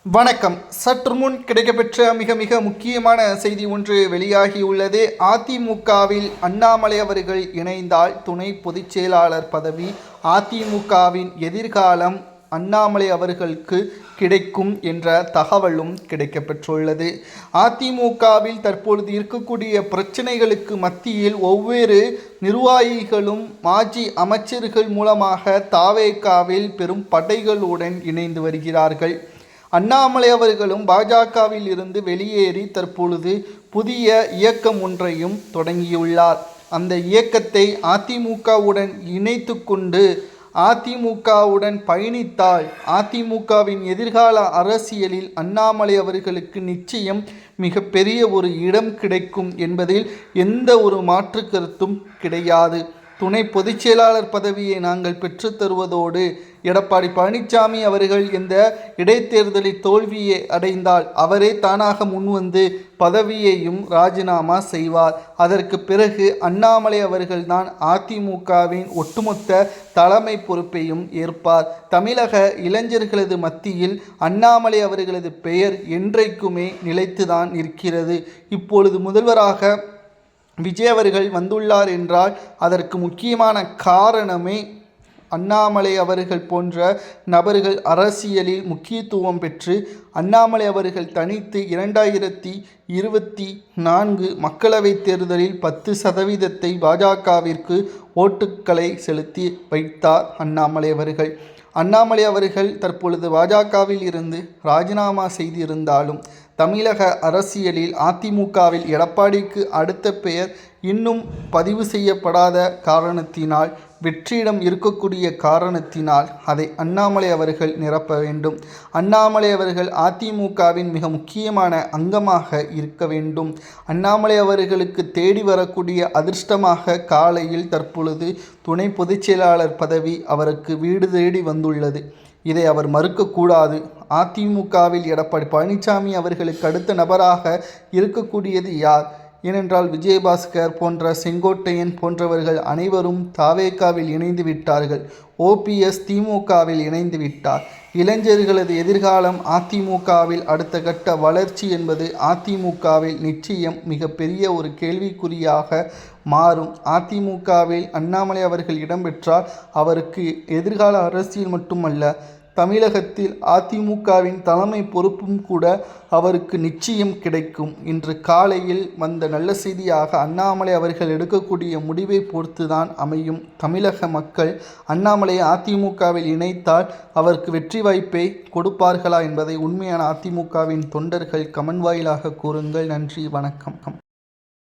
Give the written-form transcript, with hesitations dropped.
வணக்கம். சற்று முன் கிடைக்கப்பெற்ற மிக மிக முக்கியமான செய்தி ஒன்று வெளியாகியுள்ளது. அதிமுகவில் அண்ணாமலை அவர்கள் இணைந்தால் துணை பொதுச் செயலாளர் பதவி, அதிமுகவின் எதிர்காலம் அண்ணாமலை அவர்களுக்கு கிடைக்கும் என்ற தகவலும் கிடைக்கப்பெற்றுள்ளது. அதிமுகவில் தற்பொழுது இருக்கக்கூடிய பிரச்சனைகளுக்கு மத்தியில் ஒவ்வொரு நிர்வாகிகளும் மாஜி அமைச்சர்கள் மூலமாக தாவேகாவில் பெரும் படைகளுடன் இணைந்து வருகிறார்கள். அண்ணாமலை அவர்களும் பாஜகவில் இருந்து வெளியேறி தற்பொழுது புதிய இயக்கம் ஒன்றையும் தொடங்கியுள்ளார். அந்த இயக்கத்தை அதிமுகவுடன் இணைத்து கொண்டு அதிமுகவுடன் பயணித்தால் அதிமுகவின் எதிர்கால அரசியலில் அண்ணாமலை அவர்களுக்கு நிச்சயம் மிகப்பெரிய ஒரு இடம் கிடைக்கும் என்பதில் எந்த ஒரு மாற்று கருத்தும் கிடையாது. துணை பொதுச் செயலாளர் பதவியை நாங்கள் பெற்றுத்தருவதோடு எடப்பாடி பழனிசாமி அவர்கள் இந்த இடைத்தேர்தலில் தோல்வியை அடைந்தால் அவரே தானாக முன்வந்து பதவியையும் ராஜினாமா செய்வார். அதற்கு பிறகு அண்ணாமலை அவர்கள்தான் அதிமுகவின் ஒட்டுமொத்த தலைமை பொறுப்பையும் ஏற்பார். தமிழக இளைஞர்களது மத்தியில் அண்ணாமலை அவர்களது பெயர் என்றைக்குமே நிலைத்துதான் இருக்கிறது. இப்பொழுது முதல்வராக விஜய் அவர்கள் வந்துள்ளார் என்றால் அதற்கு முக்கியமான காரணமே அண்ணாமலை அவர்கள் போன்ற நபர்கள் அரசியலில் முக்கியத்துவம் பெற்று அண்ணாமலை அவர்கள் தனித்து 2024 மக்களவைத் தேர்தலில் 10% பாஜகவிற்கு ஓட்டுக்களை செலுத்தி வைத்தார் அண்ணாமலை அவர்கள். அண்ணாமலை அவர்கள் தற்பொழுது பாஜகவில் இருந்து ராஜினாமா செய்திருந்தாலும் தமிழக அரசியலில் அதிமுகவில் எடப்பாடிக்கு அடுத்த பெயர் இன்னும் பதிவு செய்யப்படாத காரணத்தினால், வெற்றியிடம் இருக்கக்கூடிய காரணத்தினால் அதை அண்ணாமலை அவர்கள் நிரப்ப வேண்டும். அண்ணாமலை அவர்கள் அதிமுகவின் மிக முக்கியமான அங்கமாக இருக்க வேண்டும். அண்ணாமலை அவர்களுக்கு தேடி வரக்கூடிய அதிர்ஷ்டமாக காலையில் தற்பொழுது துணை பொதுச் செயலாளர் பதவி அவருக்கு வீடு தேடி வந்துள்ளது. இதை அவர் மறுக்கக்கூடாது. அதிமுகவில் எடப்பாடி பழனிசாமி அவர்களுக்கு அடுத்த நபராக இருக்கக்கூடியது யார்? ஏனென்றால் விஜயபாஸ்கர் போன்ற செங்கோட்டையன் போன்றவர்கள் அனைவரும் தாவேகாவில் இணைந்து விட்டார்கள். OPS திமுகவில் இணைந்து விட்டார். இளைஞர்களது எதிர்காலம் அதிமுகவில் அடுத்த கட்ட வளர்ச்சி என்பது அதிமுகவில் நிச்சயம் மிகப்பெரிய ஒரு கேள்விக்குறியாக மாறும். அதிமுகவில் அண்ணாமலை அவர்கள் இடம்பெற்றால் அவருக்கு எதிர்கால அரசியல் மட்டுமல்ல, தமிழகத்தில் அதிமுகவின் தலைமை பொறுப்பும் கூட அவருக்கு நிச்சயம் கிடைக்கும். இன்று காலையில் வந்த நல்ல செய்தியாக அண்ணாமலை அவர்கள் எடுக்கக்கூடிய முடிவை பொறுத்துதான் அமையும். தமிழக மக்கள் அண்ணாமலையை அதிமுகவில் இணைத்தால் அவருக்கு வெற்றி வாய்ப்பை கொடுப்பார்களா என்பதை உண்மையான அதிமுகவின் தொண்டர்கள் கமெண்ட் வாயிலாக கூறுங்கள். நன்றி, வணக்கம்.